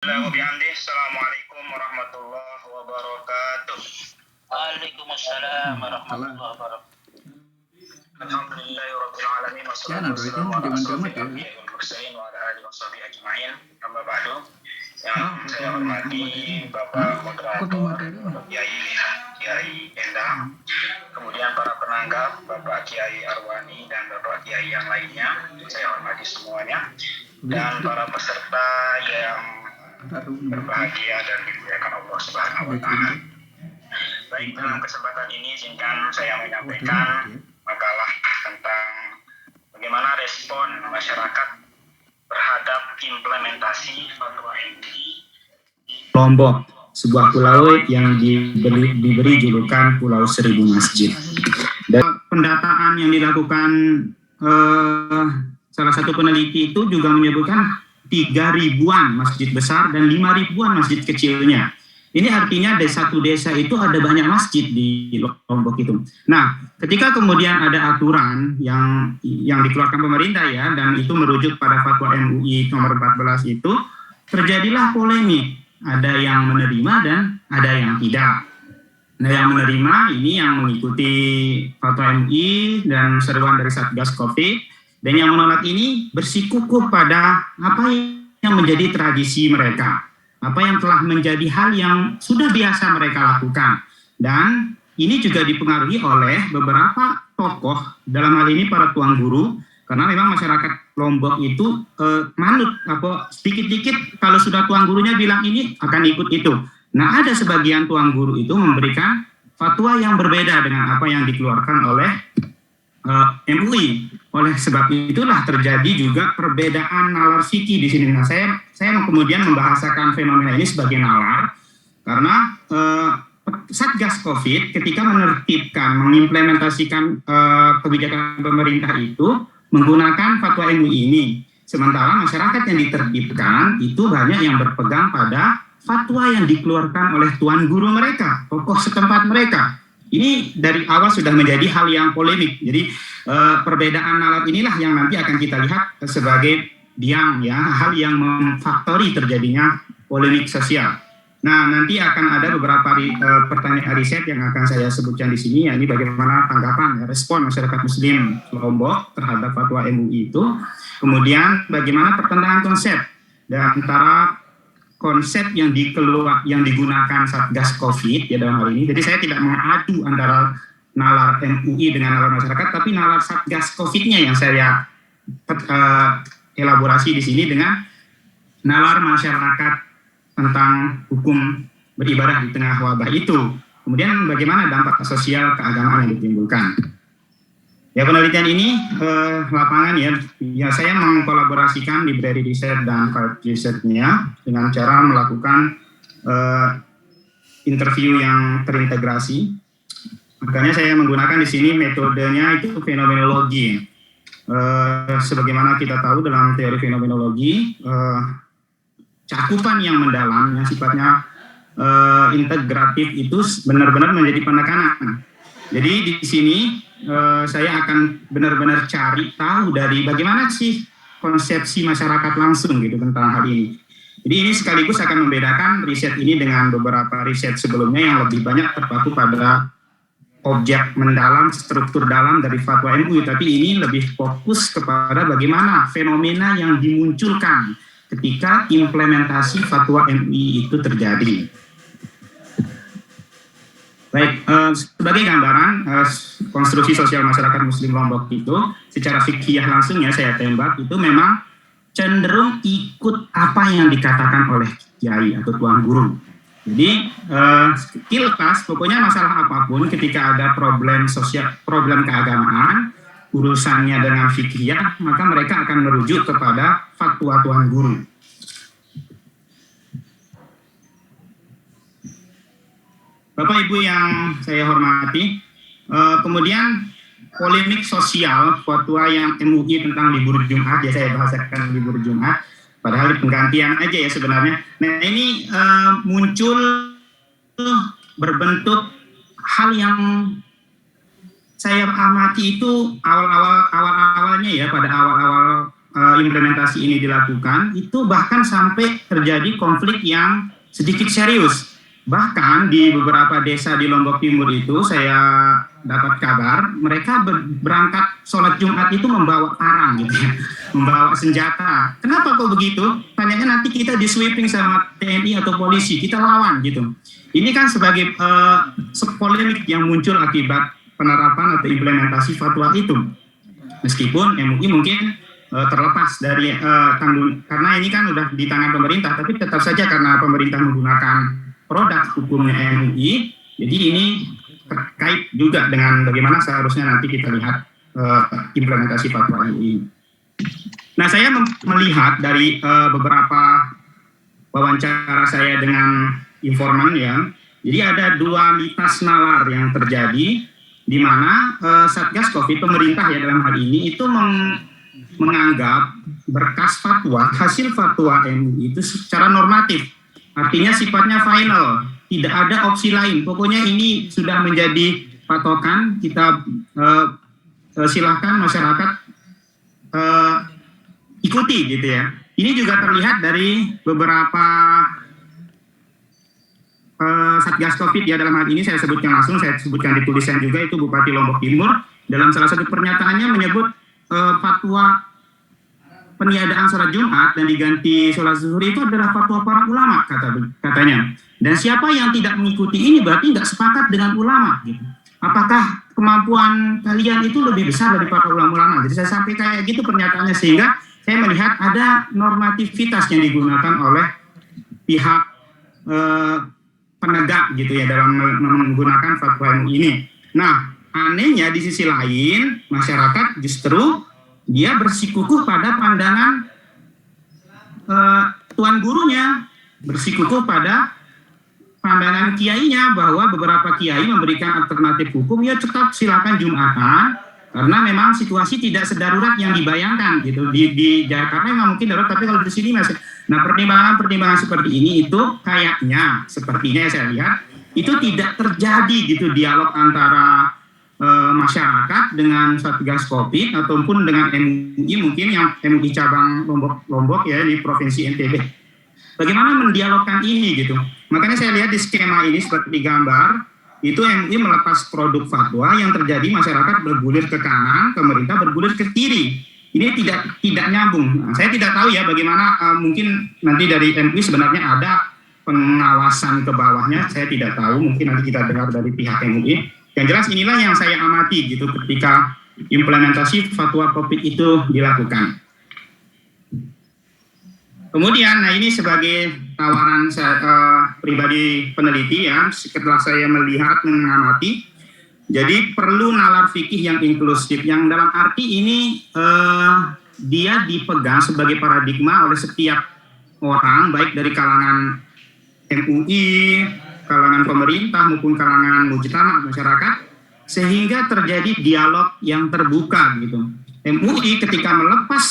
Assalamualaikum warahmatullahi wabarakatuh. Waalaikumsalam warahmatullahi wabarakatuh. Alhamdulillahirabbil alamin wassalatu wassalamu ala asyrofil anbiya'i wal mursalin wa ala alihi washabihi ajma'in. Amma ba'du. Yang saya hormati Bapak Moderator, Kiai Endang, kemudian para penanggap Bapak Kiai Arwani dan Bapak Kiai yang lainnya, saya hormati semuanya, dan para peserta yang berbahagia dan dimuliakan Allah Subhanahu wa Ta'ala. Baik, dalam kesempatan ini izinkan saya menyampaikan makalah tentang bagaimana respon masyarakat terhadap implementasi fatwa MUI Lombok, sebuah pulau yang diberi julukan Pulau Seribu Masjid. Dan pendataan yang dilakukan salah satu peneliti itu juga menyebutkan 3.000-an masjid besar dan 5.000-an masjid kecilnya. Ini artinya di satu desa itu ada banyak masjid di Lombok itu. Nah, ketika kemudian ada aturan yang dikeluarkan pemerintah ya, dan itu merujuk pada fatwa MUI nomor 14 itu, terjadilah polemik. Ada yang menerima dan ada yang tidak. Nah, yang menerima ini yang mengikuti fatwa MUI dan seruan dari Satgas Covid. Dan yang menolak ini bersikukuh pada apa yang menjadi tradisi mereka, apa yang telah menjadi hal yang sudah biasa mereka lakukan. Dan ini juga dipengaruhi oleh beberapa tokoh, dalam hal ini para tuan guru, karena memang masyarakat Lombok itu manut, sedikit-sedikit kalau sudah tuan gurunya bilang ini akan ikut itu. Nah, ada sebagian tuan guru itu memberikan fatwa yang berbeda dengan apa yang dikeluarkan oleh MUI. Oleh sebab itulah terjadi juga perbedaan nalar fikih di sini. Nah, saya kemudian membahasakan fenomena ini sebagai nalar karena Satgas Covid ketika mengimplementasikan kebijakan pemerintah itu menggunakan fatwa MUI ini. Sementara masyarakat yang ditertibkan itu banyak yang berpegang pada fatwa yang dikeluarkan oleh tuan guru mereka, tokoh setempat mereka. Ini dari awal sudah menjadi hal yang polemik. Jadi perbedaan nalar inilah yang nanti akan kita lihat sebagai hal yang memfaktori terjadinya polemik sosial. Nah, nanti akan ada beberapa pertanyaan riset yang akan saya sebutkan di sini, yakni bagaimana tanggapan respon masyarakat Muslim Lombok terhadap fatwa MUI itu. Kemudian bagaimana pertentangan konsep dan antara konsep yang digunakan Satgas Covid ya dalam hal ini. Jadi saya tidak mengadu antara nalar MUI dengan nalar masyarakat, tapi nalar Satgas Covid-nya yang saya elaborasi di sini dengan nalar masyarakat tentang hukum beribadah di tengah wabah itu. Kemudian bagaimana dampak sosial keagamaan yang ditimbulkan. Ya, penelitian ini lapangan ya saya mengkolaborasikan library riset dan field risetnya dengan cara melakukan interview yang terintegrasi. Makanya saya menggunakan di sini metodenya itu fenomenologi. Sebagaimana kita tahu dalam teori fenomenologi, cakupan yang mendalam yang sifatnya integratif itu benar-benar menjadi penekanan. Jadi di sini saya akan benar-benar cari tahu dari bagaimana sih konsepsi masyarakat langsung gitu tentang hal ini. Jadi ini sekaligus akan membedakan riset ini dengan beberapa riset sebelumnya yang lebih banyak terpaku pada objek mendalam, struktur dalam dari fatwa MUI, tapi ini lebih fokus kepada bagaimana fenomena yang dimunculkan ketika implementasi fatwa MUI itu terjadi. Baik, sebagai gambaran konstruksi sosial masyarakat Muslim Lombok itu secara fikih langsung ya saya tembak itu memang cenderung ikut apa yang dikatakan oleh kiai atau tuan guru. Jadi kilpas pokoknya masalah apapun ketika ada problem sosial, problem keagamaan, urusannya dengan fikih maka mereka akan merujuk kepada fatwa tuan guru. Bapak Ibu yang saya hormati, kemudian polemik sosial fatwa yang MUI tentang libur Jumat, ya saya bahasakan libur Jumat, padahal penggantian aja ya sebenarnya. Nah ini muncul berbentuk hal yang saya amati itu awalnya ya, pada awal-awal implementasi ini dilakukan, itu bahkan sampai terjadi konflik yang sedikit serius. Bahkan di beberapa desa di Lombok Timur itu saya dapat kabar mereka berangkat sholat Jumat itu membawa parang gitu ya, membawa senjata. Kenapa kok begitu? Tanyanya nanti kita di sweeping sama TNI atau polisi, kita lawan gitu. Ini kan sebagai polemik yang muncul akibat penerapan atau implementasi fatwa itu. Meskipun MUI mungkin terlepas dari tanggung, karena ini kan udah di tangan pemerintah, tapi tetap saja karena pemerintah menggunakan produk hukumnya MUI, jadi ini terkait juga dengan bagaimana seharusnya nanti kita lihat implementasi fatwa MUI. Nah, saya melihat dari beberapa wawancara saya dengan informan ya, jadi ada dua mitos nalar yang terjadi, di mana Satgas Covid pemerintah ya dalam hal ini itu menganggap berkas fatwa, hasil fatwa MUI itu secara normatif. Artinya sifatnya final, tidak ada opsi lain. Pokoknya ini sudah menjadi patokan, kita silahkan masyarakat ikuti gitu ya. Ini juga terlihat dari beberapa Satgas Covid ya dalam hal ini saya sebutkan langsung, saya sebutkan di tulisan juga itu Bupati Lombok Timur dalam salah satu pernyataannya menyebut fatwa peniadaan sholat Jumat dan diganti sholat zuhur itu adalah fatwa para ulama katanya. Dan siapa yang tidak mengikuti ini berarti tidak sepakat dengan ulama gitu. Apakah kemampuan kalian itu lebih besar dari para ulama? Jadi saya sampai kayak gitu pernyataannya, sehingga saya melihat ada normativitas yang digunakan oleh pihak penegak gitu ya dalam menggunakan fatwa ini. Nah, anehnya di sisi lain masyarakat justru dia bersikukuh pada pandangan tuan gurunya, bersikukuh pada pandangan kiainya, bahwa beberapa kiai memberikan alternatif hukum, ya tetap silakan Jumatan, karena memang situasi tidak sedarurat yang dibayangkan gitu. Di Jakarta memang mungkin darurat, tapi kalau di sini masih. Nah, pertimbangan seperti ini itu kayaknya, sepertinya saya lihat, itu tidak terjadi gitu dialog antara masyarakat dengan Satgas Covid ataupun dengan MUI, mungkin yang MUI cabang Lombok ya di Provinsi NTB. Bagaimana mendialogkan ini gitu. Makanya saya lihat di skema ini seperti gambar, itu MUI melepas produk fatwa, yang terjadi masyarakat bergulir ke kanan, pemerintah bergulir ke kiri. Ini tidak nyambung. Nah, saya tidak tahu ya bagaimana mungkin nanti dari MUI sebenarnya ada pengawasan ke bawahnya, saya tidak tahu, mungkin nanti kita dengar dari pihak MUI. Yang jelas inilah yang saya amati gitu ketika implementasi fatwa Covid itu dilakukan. Kemudian, nah ini sebagai tawaran pribadi peneliti ya, setelah saya melihat mengamati, jadi perlu nalar fikih yang inklusif, yang dalam arti ini dia dipegang sebagai paradigma oleh setiap orang, baik dari kalangan MUI, kalangan pemerintah maupun kalangan mujtama masyarakat, sehingga terjadi dialog yang terbuka gitu. MUI ketika melepas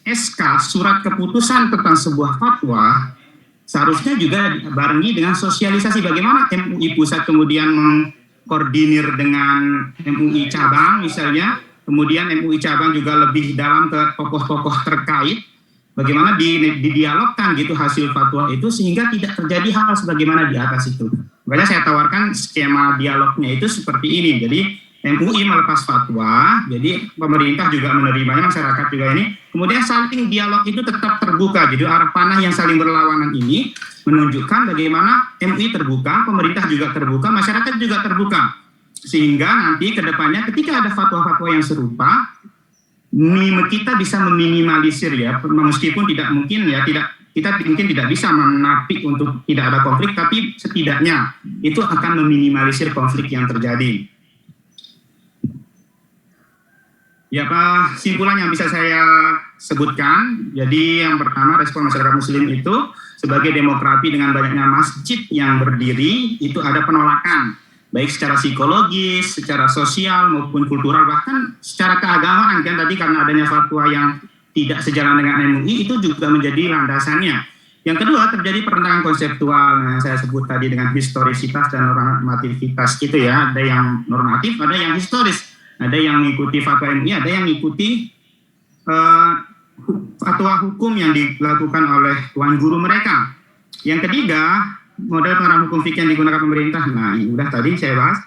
SK surat keputusan tentang sebuah fatwa, seharusnya juga barengi dengan sosialisasi bagaimana MUI pusat kemudian mengkoordinir dengan MUI cabang misalnya, kemudian MUI cabang juga lebih dalam ke tokoh-tokoh terkait, bagaimana didialogkan gitu hasil fatwa itu sehingga tidak terjadi hal sebagaimana di atas itu. Makanya saya tawarkan skema dialognya itu seperti ini. Jadi MUI melepas fatwa, jadi pemerintah juga menerimanya, masyarakat juga ini. Kemudian saling dialog itu tetap terbuka. Jadi arah panah yang saling berlawanan ini menunjukkan bagaimana MUI terbuka, pemerintah juga terbuka, masyarakat juga terbuka. Sehingga nanti ke depannya ketika ada fatwa-fatwa yang serupa, kita bisa meminimalisir ya, meskipun tidak mungkin ya, kita mungkin tidak bisa menampik untuk tidak ada konflik, tapi setidaknya itu akan meminimalisir konflik yang terjadi. Ya, Pak, kesimpulan yang bisa saya sebutkan, jadi yang pertama respon masyarakat muslim itu sebagai demografi dengan banyaknya masjid yang berdiri, itu ada penolakan, baik secara psikologis, secara sosial maupun kultural, bahkan secara keagamaan kan tadi karena adanya fatwa yang tidak sejalan dengan MUI itu juga menjadi landasannya. Yang kedua terjadi pertentangan konseptual, nah, saya sebut tadi dengan historisitas dan normativitas gitu ya, ada yang normatif, ada yang historis, ada yang mengikuti fatwa MUI, ada yang mengikuti fatwa hukum yang dilakukan oleh tuan guru mereka. Yang ketiga, model penerapan hukum fikih yang digunakan pemerintah. Nah, ini udah tadi saya bahas.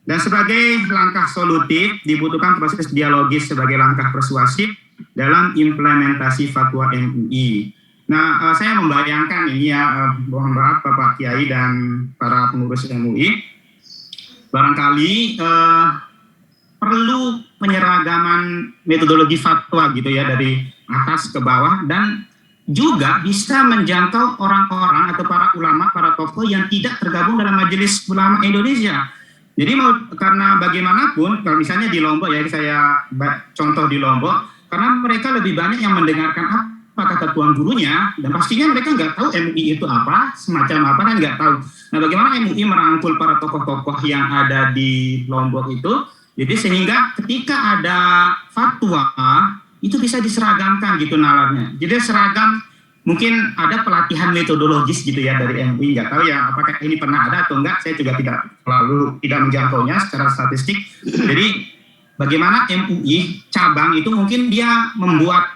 Dan sebagai langkah solutif, dibutuhkan proses dialogis sebagai langkah persuasif dalam implementasi fatwa MUI. Nah, saya membayangkan ini ya, mohon maaf Bapak Kiai dan para pengurus MUI, barangkali perlu penyeragaman metodologi fatwa gitu ya, dari atas ke bawah, dan juga bisa menjangkau orang-orang atau para ulama, para tokoh yang tidak tergabung dalam Majelis Ulama Indonesia. Jadi karena bagaimanapun, kalau misalnya di Lombok ya, saya contoh di Lombok, karena mereka lebih banyak yang mendengarkan apa kata tuan gurunya, dan pastinya mereka nggak tahu MUI itu apa, semacam apa, kan nggak tahu. Nah, bagaimana MUI merangkul para tokoh-tokoh yang ada di Lombok itu, jadi sehingga ketika ada fatwa, itu bisa diseragamkan gitu nalarnya. Jadi seragam, mungkin ada pelatihan metodologis gitu ya dari MUI, nggak tahu ya apakah ini pernah ada atau enggak, saya juga tidak menjangkaunya secara statistik. Jadi bagaimana MUI cabang itu mungkin dia membuat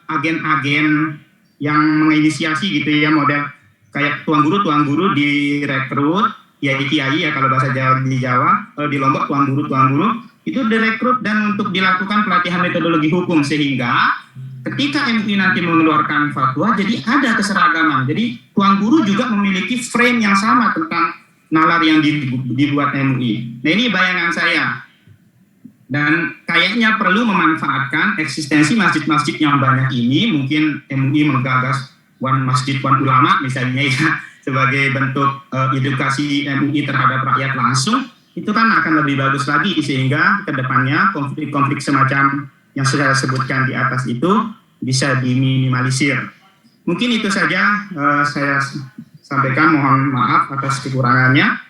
agen-agen yang menginisiasi gitu ya, model kayak tuan guru direkrut, kiai ya kalau bahasa Jawa di Jawa, di Lombok tuan guru itu direkrut dan untuk dilakukan pelatihan metodologi hukum, sehingga ketika MUI nanti mengeluarkan fatwa, jadi ada keseragaman. Jadi tuan guru juga memiliki frame yang sama tentang nalar yang dibuat MUI. Nah, ini bayangan saya. Dan kayaknya perlu memanfaatkan eksistensi masjid-masjid yang banyak ini. Mungkin MUI menggagas one masjid, one ulama misalnya ya, sebagai bentuk edukasi MUI terhadap rakyat langsung. Itu kan akan lebih bagus lagi, sehingga ke depannya konflik-konflik semacam yang sudah saya sebutkan di atas itu bisa diminimalisir. Mungkin itu saja saya sampaikan, mohon maaf atas kekurangannya.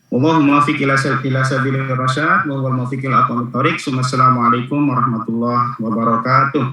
Allahumma muwaffiq ila sabilir rasyad wa huwal muwaffiq ila aqwamit thoriq. Assalamualaikum warahmatullahi wabarakatuh.